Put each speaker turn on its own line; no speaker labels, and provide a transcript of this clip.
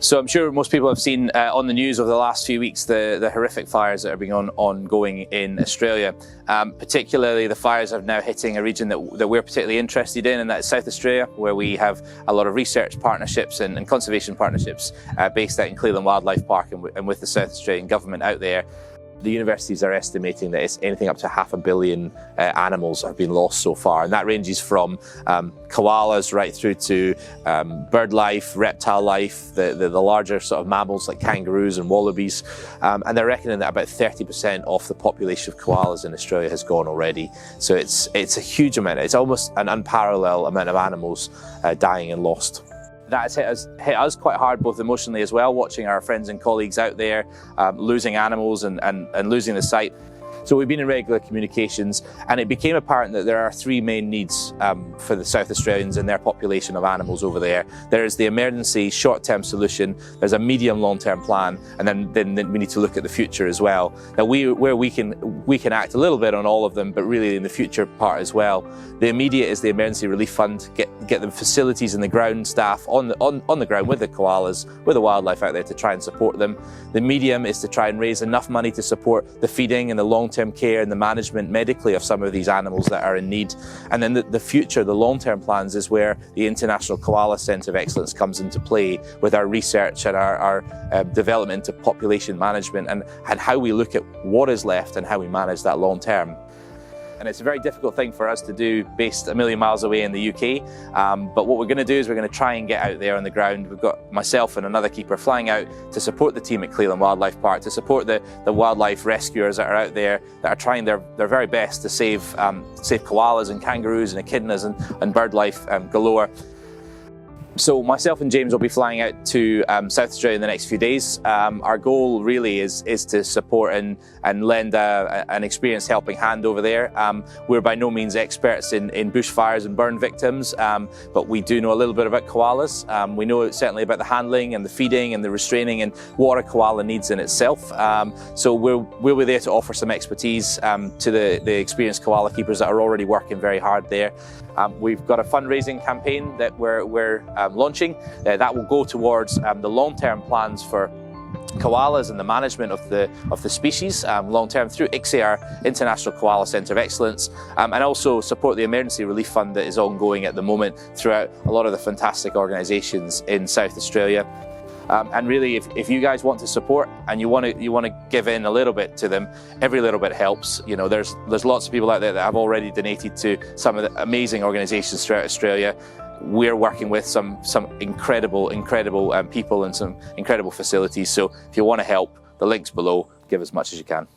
So I'm sure most people have seen on the news over the last few weeks the horrific fires that are being ongoing in Australia. Particularly the fires are now hitting a region that we're particularly interested in, and that's South Australia, where we have a lot of research partnerships and conservation partnerships based out in Cleveland Wildlife Park and with the South Australian government out there. The universities are estimating that it's anything up to 500 million animals have been lost so far, and that ranges from koalas right through to bird life, reptile life, the larger sort of mammals like kangaroos and wallabies, and they're reckoning that about 30% of the population of koalas in Australia has gone already. So it's a huge amount. It's almost an unparalleled amount of animals dying and lost. That has hit us quite hard, both emotionally as well, watching our friends and colleagues out there losing animals and losing the sight. So we've been in regular communications, and it became apparent that there are three main needs for the South Australians and their population of animals over there. There is the emergency short-term solution, there's a medium long-term plan, and then we need to look at the future as well. Now we can act a little bit on all of them, but really in the future part as well. The immediate is the emergency relief fund, get the facilities and the ground staff on the ground with the koalas, with the wildlife out there to try and support them. The medium is to try and raise enough money to support the feeding and the long-term care and the management medically of some of these animals that are in need. And then the future, the long-term plans, is where the International Koala Centre of Excellence comes into play with our research and our development into population management and how we look at what is left and how we manage that long-term. And it's a very difficult thing for us to do based a million miles away in the UK. But what we're going to do is we're going to try and get out there on the ground. We've got myself and another keeper flying out to support the team at Cleveland Wildlife Park, to support the wildlife rescuers that are out there that are trying their very best to save koalas and kangaroos and echidnas and bird life galore. So myself and James will be flying out to South Australia in the next few days. Our goal really is to support and lend an experienced helping hand over there. We're by no means experts in bushfires and burn victims, but we do know a little bit about koalas. We know certainly about the handling and the feeding and the restraining and what a koala needs in itself. So we'll be there to offer some expertise to the experienced koala keepers that are already working very hard there. We've got a fundraising campaign that we're launching that will go towards the long-term plans for koalas and the management of the species long-term through ICSE, our International Koala Centre of Excellence, and also support the emergency relief fund that is ongoing at the moment throughout a lot of the fantastic organisations in South Australia. And really, if you guys want to support and you want to give in a little bit to them, every little bit helps. You know, there's lots of people out there that have already donated to some of the amazing organisations throughout Australia. We're working with some incredible people and some incredible facilities. So if you want to help, the link's below. Give as much as you can.